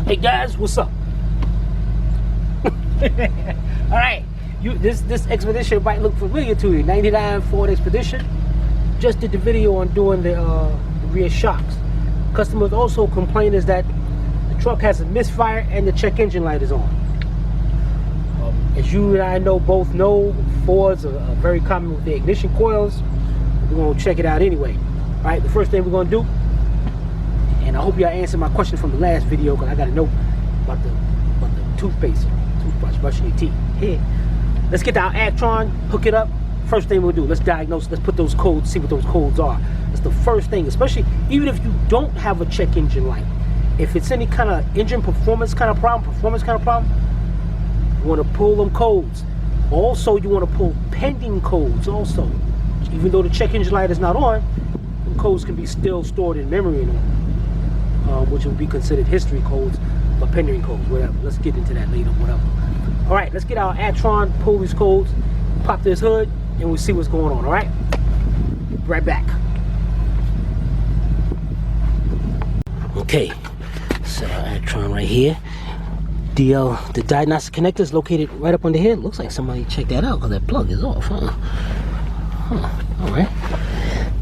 Hey guys, what's up? Alright, this Expedition might look familiar to you. 99 Ford Expedition. Just did the video on doing the rear shocks. Customers also complain is that the truck has a misfire and the check engine light is on. As you and I both know, Fords are very common with the ignition coils. We're going to check it out anyway. Alright, the first thing we're going to do, and I hope y'all answered my question from the last video, because I got to know about the toothpaste, toothbrush, brushing your teeth. Here, let's get our Actron, hook it up. First thing we'll do, let's diagnose, let's put those codes, see what those codes are. That's the first thing, especially even if you don't have a check engine light. If it's any kind of engine performance kind of problem, you want to pull them codes. Also, you want to pull pending codes also. Even though the check engine light is not on, the codes can be still stored in memory and all, which will be considered history codes or pending codes, whatever. Let's get into that later, whatever. All right, let's get our Actron, pull these codes, pop this hood, and we'll see what's going on. All right, right back. Okay, set our Actron right here. The diagnostic connector is located right up under here. Looks like somebody checked that out because that plug is off, huh? All right,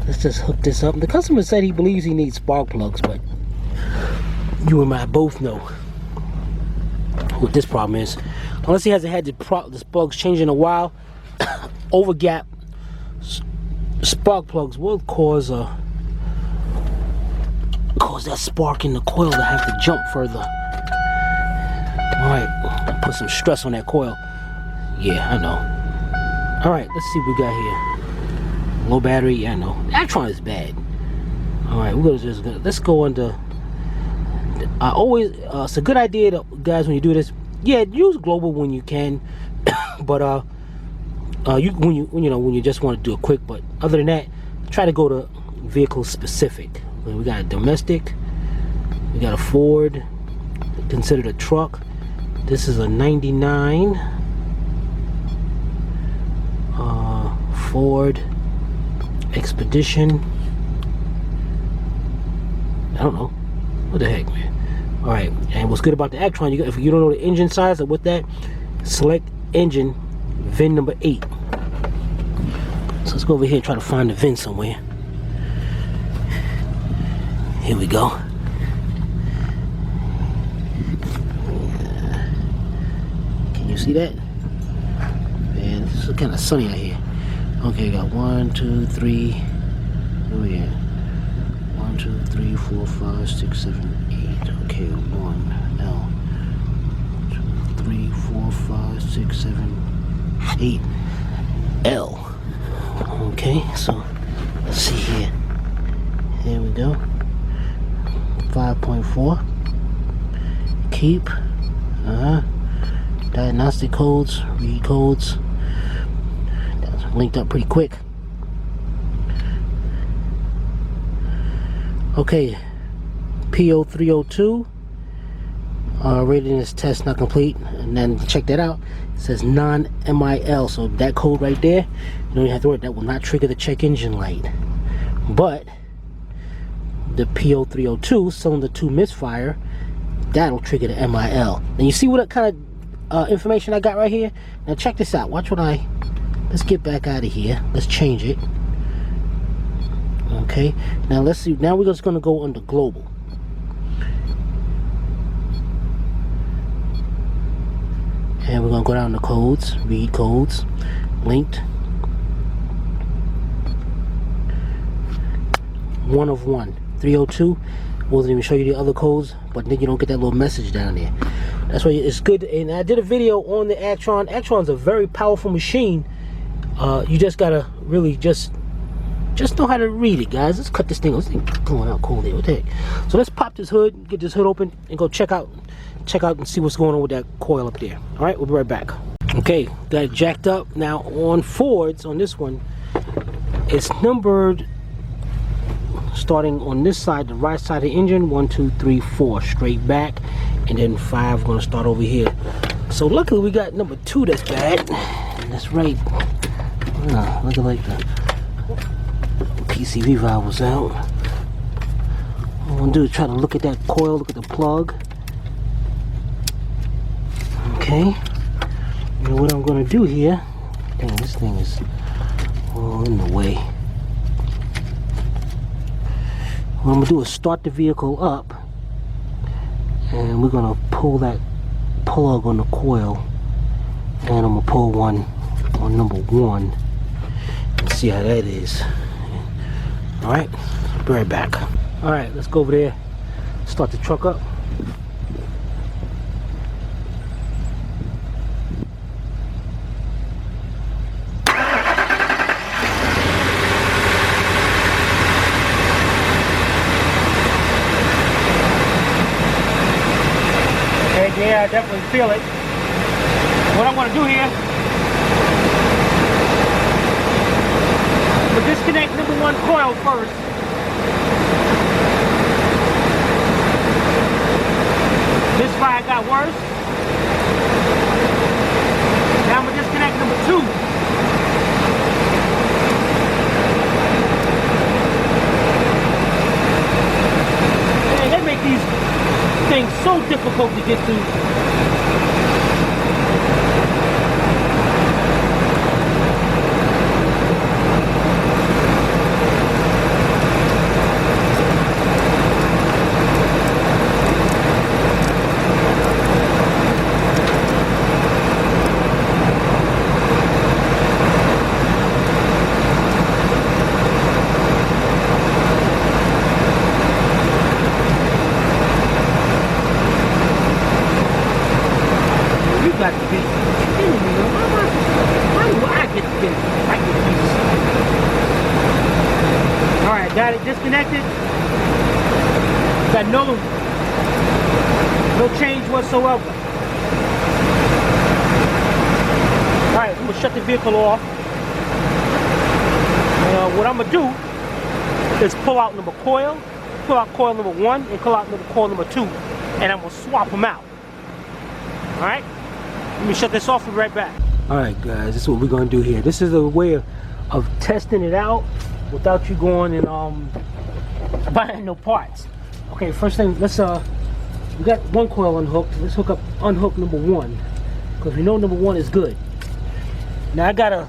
let's just hook this up. The customer said he believes he needs spark plugs, but you and I both know what this problem is. Unless he hasn't had the plugs changed in a while, overgap spark plugs will cause that spark in the coil to have to jump further. Alright, put some stress on that coil. Yeah, I know. Alright, let's see what we got here. Low battery, yeah, I know. Actron is bad. Alright, let's go under. It's a good idea to, guys, when you do this, yeah, use global when you can. But when you just want to do it quick, but other than that, try to go to vehicle specific. We got a domestic, we got a Ford, considered a truck. This is a 99 Ford Expedition. I don't know what the heck, man. All right, and what's good about the Actron, if you don't know the engine size or what that, select engine VIN number 8. So let's go over here and try to find the VIN somewhere. Here we go. Can you see that? Man, this is kind of sunny out here. Okay, got 1, 2, 3. Oh yeah. 1, 2, 3, 4, 5, 6, 7, 8. Okay, 1 L. 2, 3, 4, 5, 6, 7, 8 L. Okay, so let's see here. Here we go. 5.4. Keep. Diagnostic codes, read codes. That's linked up pretty quick. Okay, P0302. Rating this test not complete, and then check that out. It says non-MIL, so that code right there, you don't have to worry. That will not trigger the check engine light. But the P0302, cylinder 2 misfire, that'll trigger the MIL. And you see what kind of information I got right here? Now check this out. Watch what let's get back out of here. Let's change it. Okay, now let's see. Now we're just going to go under global. And we're going to go down to codes, read codes, linked. 1 of 1. 302 wasn't even show you the other codes, but then you don't get that little message down there. That's why it's good. And I did a video on the Actron. Actron's a very powerful machine. You just gotta really just know how to read it, guys. Let's cut this thing. This thing's going out cold here. What the heck? So let's pop this hood, get this hood open, and go check out and see what's going on with that coil up there. All right, we'll be right back. Okay, got it jacked up. Now on Fords, on this one, it's numbered starting on this side, the right side of the engine, 1, 2, 3, 4, straight back, and then 5 gonna start over here. So luckily we got number 2 that's bad, and that's right. Looking like the PCV valve was out. What I'm gonna do is try to look at that coil, look at the plug, Okay. You know what I'm gonna do here? Dang, this thing is all in the way. What I'm gonna do is start the vehicle up, and we're gonna pull that plug on the coil, and I'm gonna pull one on number 1 and see how that is. All right, be right back. All right, let's go over there, start the truck up. Yeah, I definitely feel it. What I'm going to do here, we'll disconnect number 1 coil first. Misfire got worse. Now I'm going to disconnect number 2. Man, they make these things so difficult to get through. Got to be kidding me. Why do I get to get right with these? Alright, got it disconnected. Got no change whatsoever. Alright, I'm gonna shut the vehicle off. And what I'm gonna do is pull out coil number 1 and pull out coil number 2, and I'm gonna swap them out. Alright? Let me shut this off and be right back. Alright guys, this is what we're going to do here. This is a way of testing it out without you going and buying no parts. Okay, first thing, let's we got 1 coil unhooked. Let's unhook number 1, because we know number 1 is good. Now I got a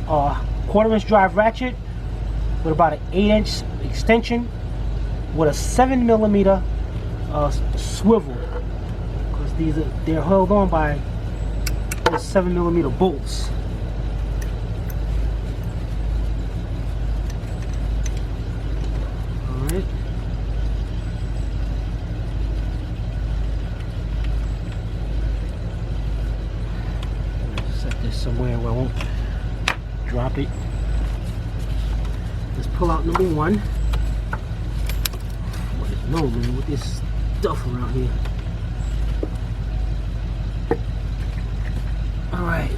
1/4" drive ratchet with about an 8" extension with a 7mm swivel. They're held on by the 7mm bolts. Alright. Set this somewhere where I won't drop it. Let's pull out number 1. What is no man with this stuff around here? Alright,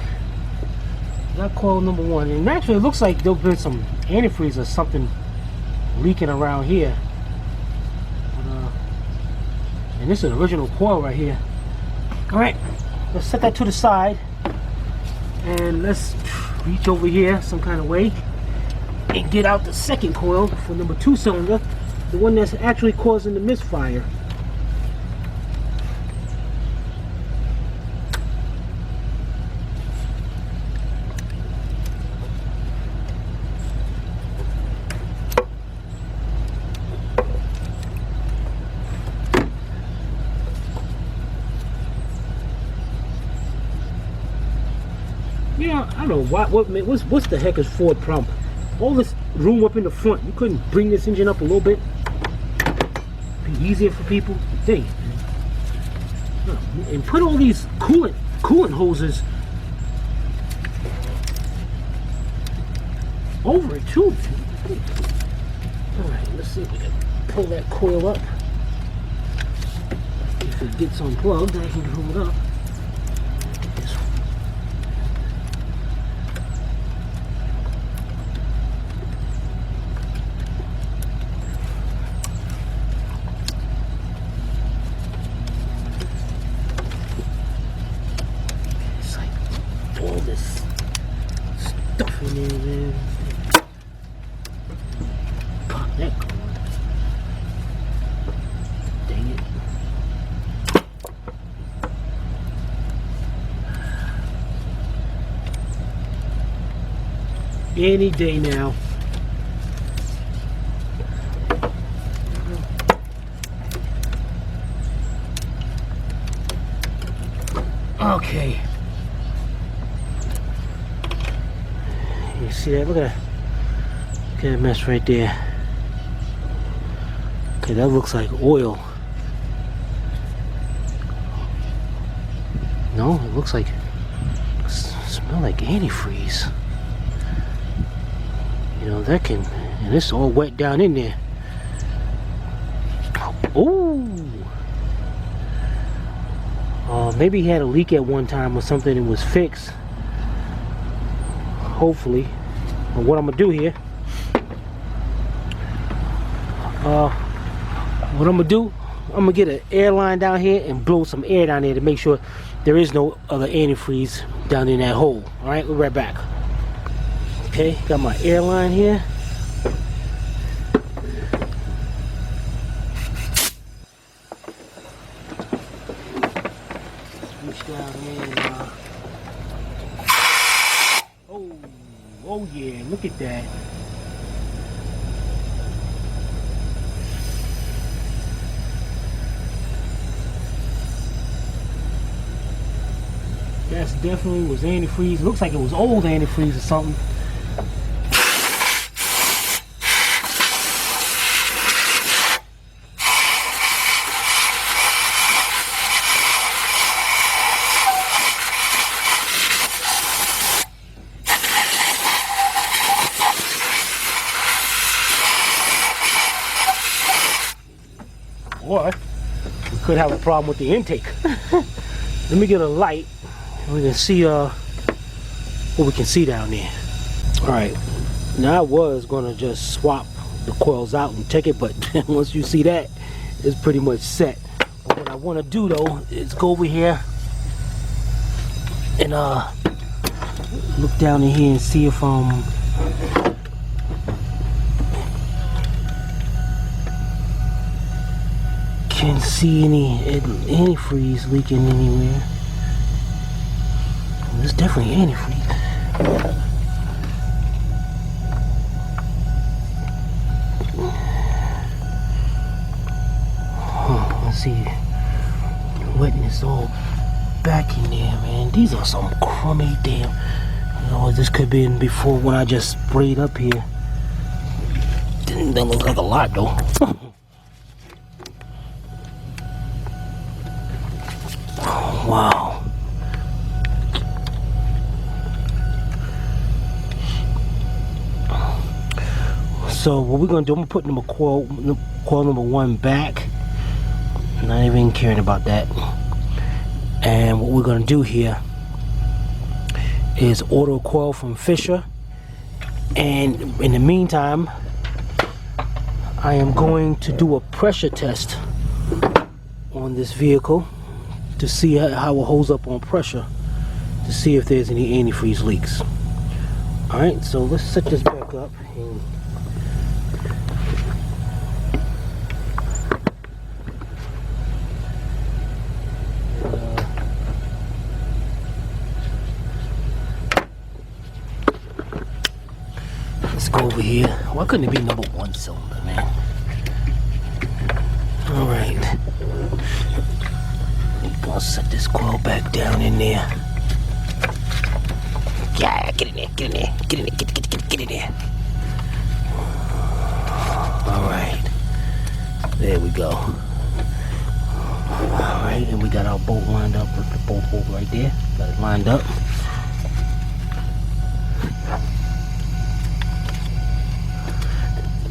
got coil number 1, and actually it looks like there's been some antifreeze or something leaking around here. And this is an original coil right here. Alright, let's set that to the side, and let's reach over here some kind of way and get out the second coil for number 2 cylinder, the one that's actually causing the misfire. Yeah, I don't know what's the heck is Ford problem? All this room up in the front, you couldn't bring this engine up a little bit? Be easier for people? Dang. And put all these coolant hoses over it too. Alright, let's see if we can pull that coil up. If it gets unplugged, I can pull it up. All this stuff in there, man. Pop that cord. Dang it. any day now. Okay. You see that? Look at that. Look at that mess right there. Okay, that looks like oil. No, it looks like, smell like antifreeze. You know, that can, and it's all wet down in there. Ooh. Maybe he had a leak at one time or something and was fixed. Hopefully. But what I'm gonna do here, what I'm gonna do, I'm gonna get an air line down here and blow some air down there to make sure there is no other antifreeze down in that hole. All right, we'll be right back. Okay, got my air line here. Switch down here and, oh yeah, look at that. That's definitely was antifreeze. Looks like it was old antifreeze or something. Or we could have a problem with the intake. Let me get a light. We can see what we can see down there. All right, now I was gonna just swap the coils out and check it, but once you see that, it's pretty much set. But what I want to do though is go over here and look down in here and see if can see any antifreeze leaking anywhere. It's definitely antifreeze. Let's see. Wetness all back in there, man. These are some crummy damn. You know, this could be in before when I just sprayed up here. Didn't that look like a lot though? Wow. So what we're gonna do, I'm gonna put coil number 1 back. Not even caring about that. And what we're gonna do here is order a coil from Fisher. And in the meantime, I am going to do a pressure test on this vehicle to see how it holds up on pressure, to see if there's any antifreeze leaks. All right, so let's set this back up. And let's go over here. Why couldn't it be number 1 cylinder, man? All right. I'll set this coil back down in there. Yeah, get in there, get in there, get in there, get in there. Alright. There we go. Alright, and we got our bolt lined up with the bolt right there. Got it lined up.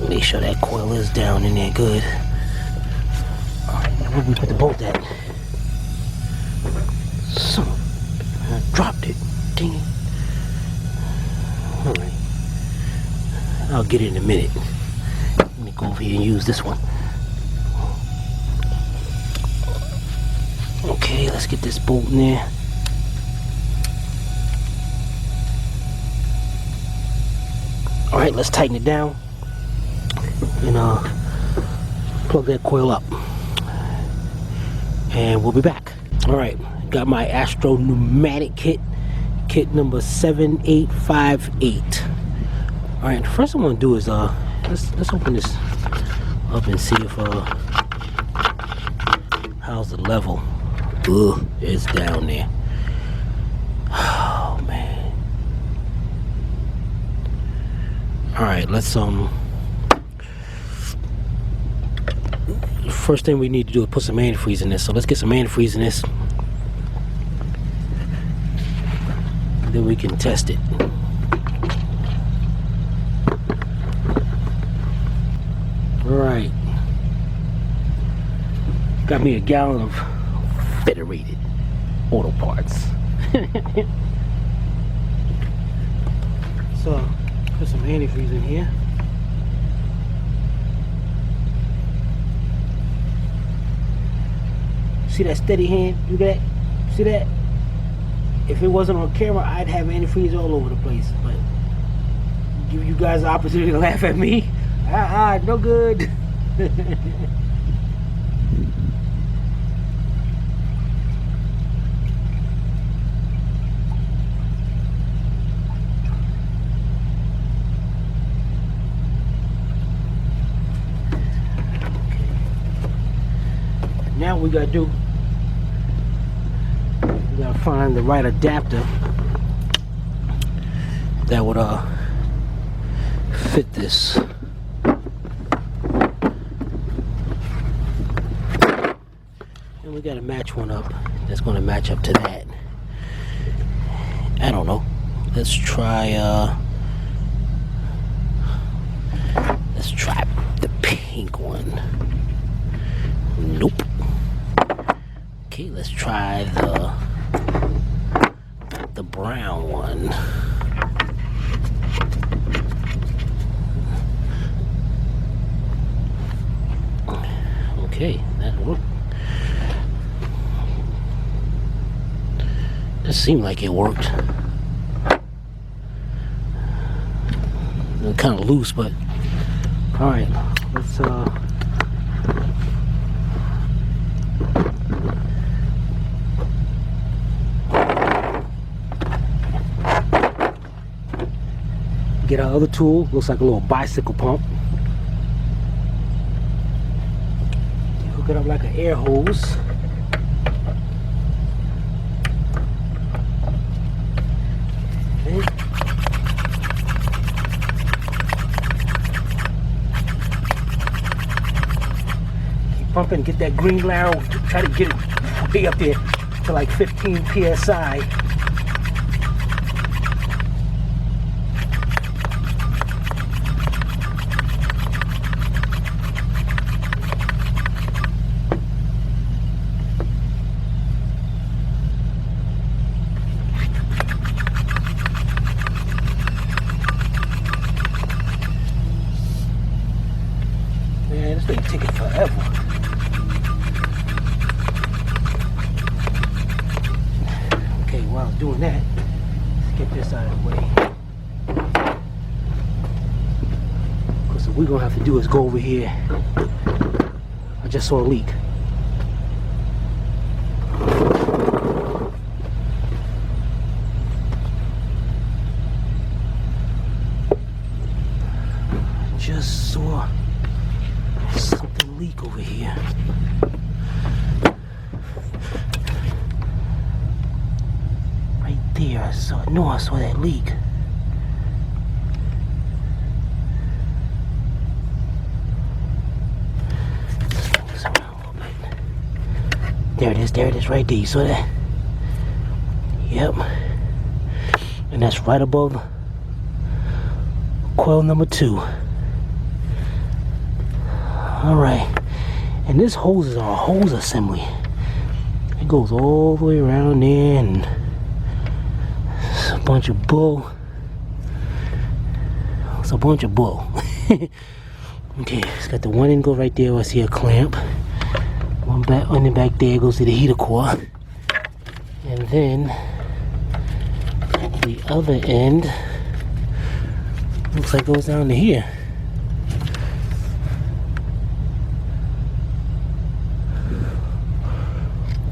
Make sure that coil is down in there good. Alright, where we put the bolt at? So, I dropped it. Dang it. Alright. I'll get it in a minute. Let me go over here and use this one. Okay, let's get this bolt in there. Alright, let's tighten it down. And plug that coil up. And we'll be back. Alright. Got my Astro pneumatic kit number 7858. Alright, the first thing I'm gonna do is let's open this up and see if how's the level. Ugh, it's down there. Oh man. Alright, let's first thing we need to do is put some antifreeze in this. So let's get some antifreeze in this. Then we can test it. Alright. Got me a gallon of Federated Auto Parts. So, put some antifreeze in here. See that steady hand? You got that? See that? If it wasn't on camera, I'd have antifreeze all over the place. But give you guys the opportunity to laugh at me. No good. Now we gotta do, we gotta find the right adapter that would fit this. And we gotta match one up that's gonna match up to that. I don't know. Let's try the pink one. Nope. Okay, let's try the brown one. Okay, that worked. It seemed like it worked. It's kind of loose, but all right. Let's get our other tool. Looks like a little bicycle pump. Hook it up like an air hose. Okay. Keep pumping, get that green arrow. Try to get it way up there to like 15 psi. Man, this thing taking forever. Okay, while I'm doing that, let's get this out of the way. Because what we're going to have to do is go over here. I just saw a leak. Just saw something leak over here. Right there, I saw that leak. There it is right there. You saw that? Yep. And that's right above coil number 2. Alright, and this hose is our hose assembly. It goes all the way around there, and it's a bunch of bull. It's a bunch of bull. Okay, it's got the one end go right there. I see a clamp. One back on the back there goes to the heater core, and then the other end looks like goes down to here.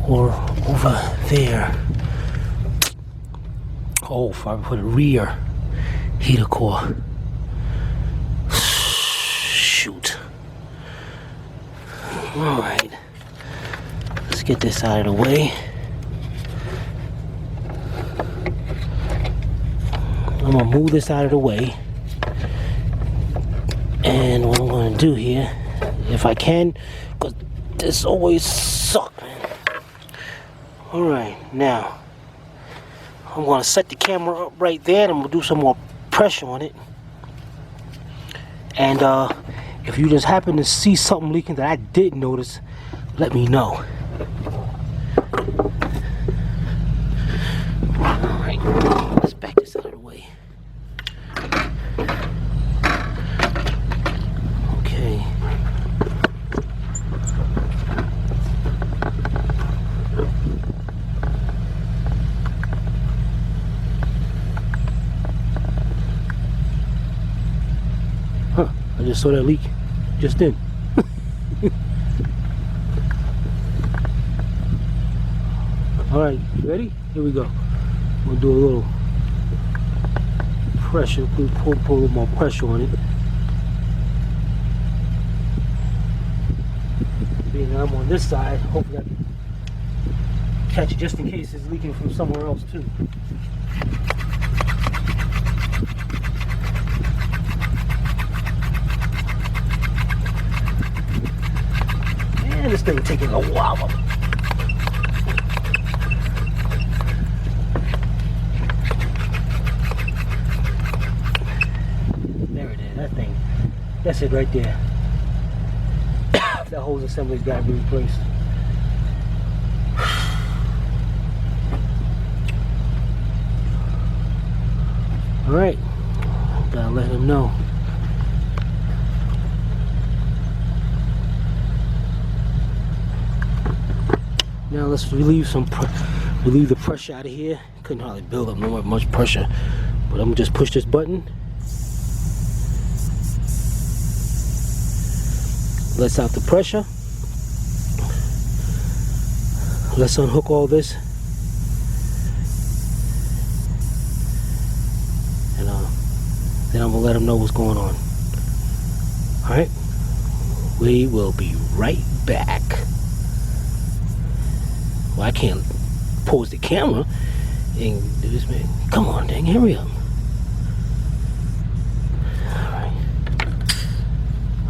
Or over there. Oh, for the rear heater core. Alright, let's get this out of the way. I'm gonna move this out of the way. And what I'm gonna do here, if I can, because this always sucks, man. Alright, now I'm gonna set the camera up right there, and I'm gonna do some more pressure on it. And if you just happen to see something leaking that I didn't notice, let me know. Alright, let's back this out of the way. Okay. Huh, I just saw that leak just then. Alright, you ready? Here we go. We'll do a little pressure, pull a little more pressure on it. Being I'm on this side, hopefully I can catch it just in case it's leaking from somewhere else too. Man, this thing taking a while. There it is, that thing. That's it right there. That hose assembly's got to be replaced. Alright, gotta let him know. Now let's relieve the pressure out of here. Couldn't hardly build up much pressure, but I'm gonna just push this button. Let's out the pressure. Let's unhook all this. And then I'm gonna let them know what's going on. Alright. We will be right back. Well, I can't pause the camera and do this, man. Come on, dang, hurry up. Alright.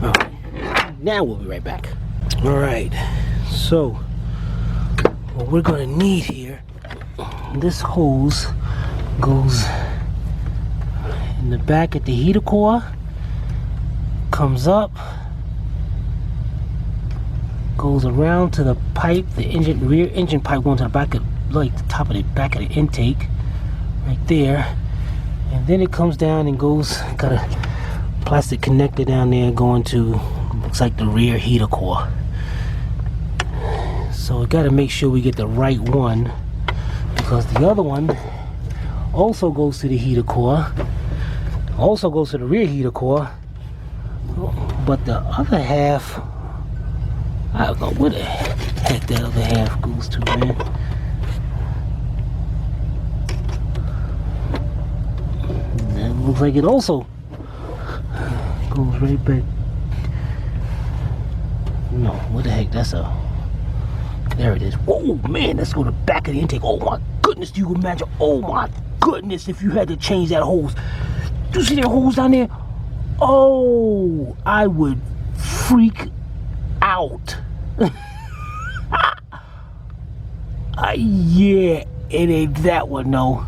Alright. Now we'll be right back. Alright, so what we're gonna need here, this hose goes in the back at the heater core, comes up, goes around to the pipe, the rear engine pipe going to the back of, like the top of the back of the intake, right there, and then it comes down and goes, got a plastic connector down there going to, looks like the rear heater core. So we got to make sure we get the right one, because the other one also goes to the heater core, also goes to the rear heater core, but the other half, I don't know where the heck that other half goes to, man. And that looks like it also goes right back. No, what the heck, that's a, there it is. Oh man, let's go to the back of the intake. Oh my goodness, you imagine, oh my goodness, if you had to change that hose. You see that hose down there? Oh, I would freak out. Yeah, it ain't that one, no.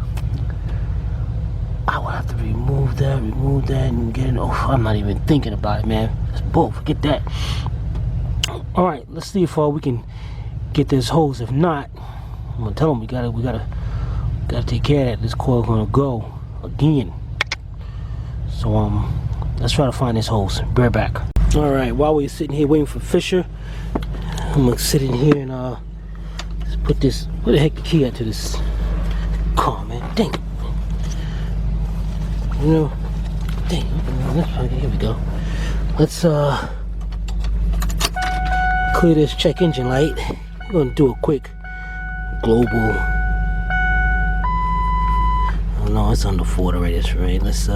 I would have to remove that and get it. Oh, I'm not even thinking about it, man. That's bull, forget that. All right, let's see if we can get this hose. If not, I'm gonna tell them we gotta take care of that. This coil's gonna go again. So let's try to find this hose. Be right back. All right, while we're sitting here waiting for Fisher, I'm gonna sit in here and just put this. Where the heck the key at to this car, man? Dang it. You know, dang. Here we go. Let's clear this check engine light. We're gonna do a quick global. Oh no, it's on the Ford already. That's right. Let's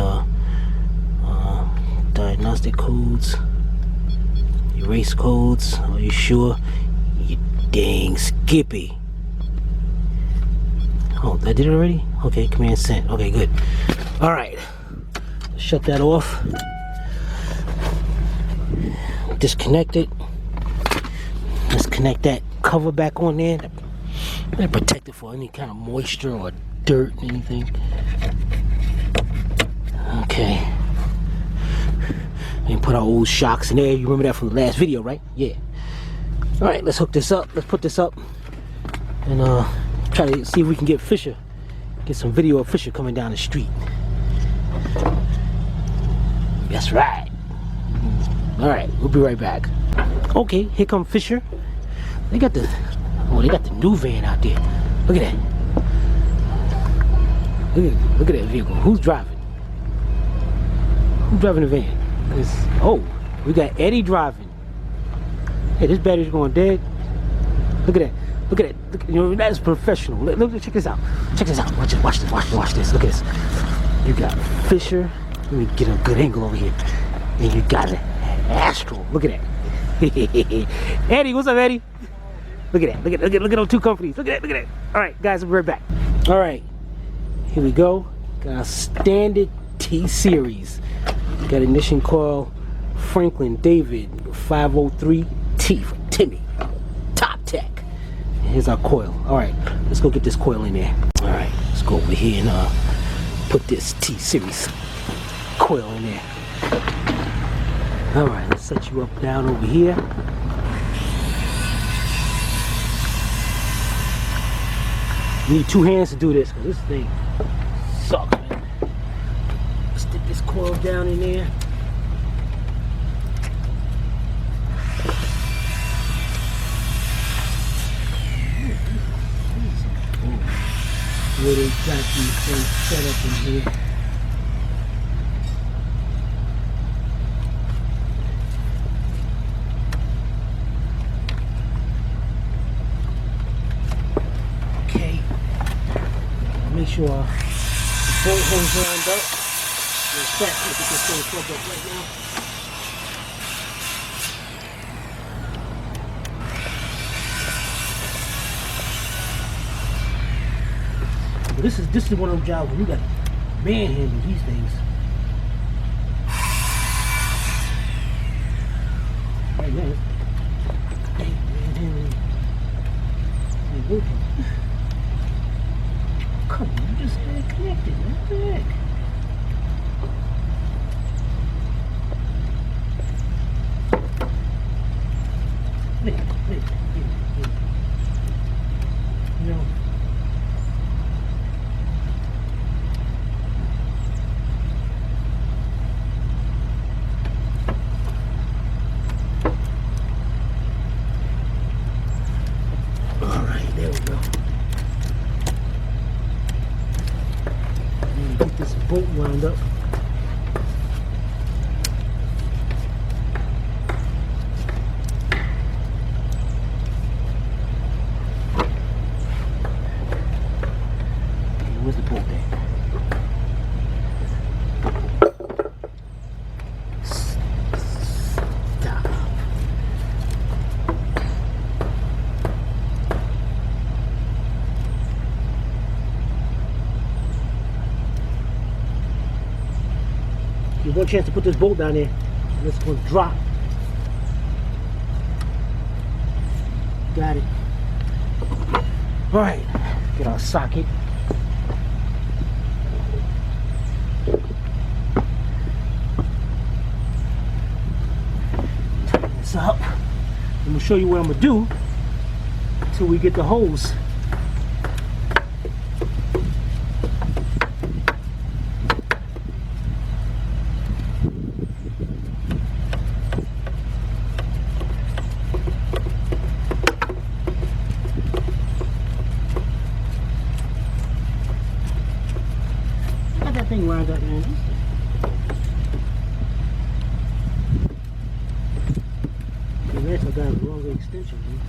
diagnostic codes. Erase codes. Are you sure? You dang Skippy. Oh, I did it already? Okay, command sent. Okay, good. Alright. Shut that off. Disconnect it. Let's connect that cover back on there. And protect it for any kind of moisture or dirt, anything. Okay. And put our old shocks in there. You remember that from the last video, right? Yeah. Alright, let's hook this up. Let's put this up. And try to see if we can get Fisher. Get some video of Fisher coming down the street. That's right. Alright, we'll be right back. Okay, here come Fisher. They got the new van out there. Look at that. Look at that vehicle. Who's driving? Who's driving the van? Oh, we got Eddie driving. Hey, this battery's going dead. Look at that. Look at it. Look, you know, that's professional. Look, check this out. Check this out. Watch this. Look at this. You got Fisher. Let me get a good angle over here. And you got it. Astral. Look at that. Eddie, what's up, Eddie? Look at that. Look at those two companies. Look at that. All right, guys, we'll be right back. All right, here we go. Got a standard T series. Got ignition coil Franklin David 503T for Timmy. Top tech. And here's our coil. All right, let's go get this coil in there. All right, let's go over here and put this T series coil in there. All right, let's set you up down over here. You need two hands to do this because this thing sucks, man. Stick this coil down in there. Where they got these things set up in here. Make sure the bolt holes lined up. We're set. Look at this thing plugged up right now. Well, this is one of those jobs where you got manhandle these things. Right now. Manhandling. Come on, you just got it connected, man. What the heck? Wait. No. All right, there we go. Get this bolt lined up. Okay, where's the bolt at? Stop. You have one chance to put this bolt down there, and it's going to drop. Got it. All right, get our socket. Tighten this up. I'm going to show you what I'm going to do until we get the hose. Thing lined up, man. The rest I got a longer extension, man.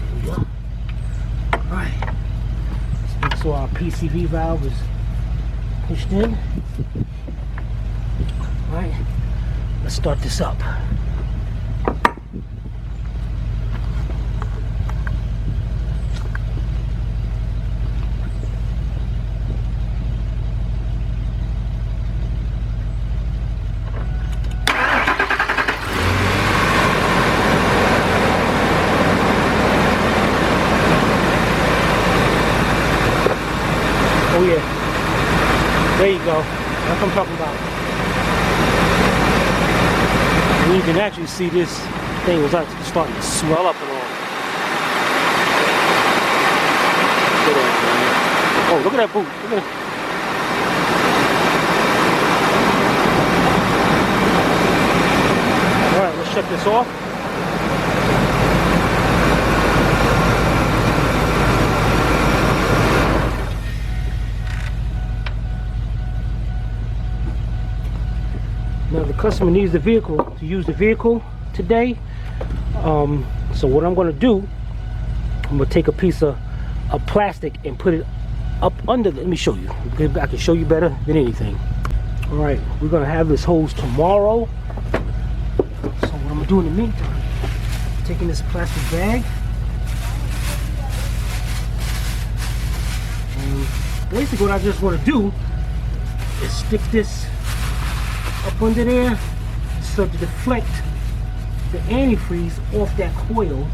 There we go. Alright. So our PCV valve is pushed in. All right, let's start this up. Oh yeah, there you go. That's what I'm talking about. And you can actually see this thing was actually starting to swell up and all. Look at that, man. Oh, look at that boot. Look at that. All right, let's shut this off. Now the customer needs the vehicle to use the vehicle today. So what I'm going to do, I'm going to take a piece of plastic and put it up under let me show you. I can show you better than anything. All right, we're going to have this hose tomorrow. So what I'm going to do in the meantime, taking this plastic bag. And basically what I just want to do is stick this up under there so to deflect the antifreeze off that coil.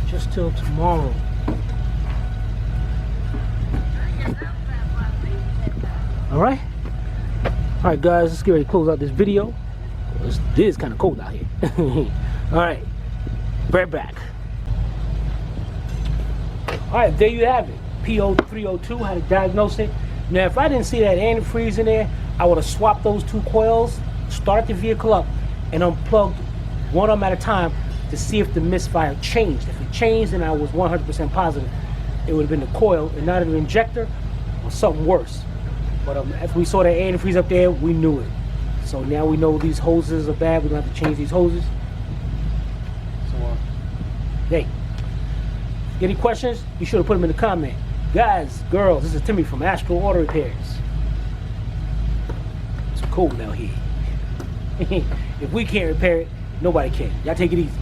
Just till tomorrow. Alright? Alright guys, let's get ready to close out this video. It is kind of cold out here. Alright, right back. Alright, there you have it. P0302, how to diagnose it. Now, if I didn't see that antifreeze in there, I would have swapped those two coils, started the vehicle up, and unplugged one of them at a time to see if the misfire changed. If it changed, then I was 100% positive it would have been the coil and not an injector or something worse. But if we saw that antifreeze up there, we knew it. So now we know these hoses are bad. We're going to have to change these hoses. So, hey. Any questions? Be sure to put them in the comment. Guys, girls, this is Timmy from Astro Auto Repairs. It's cold out here. If we can't repair it, nobody can. Y'all take it easy.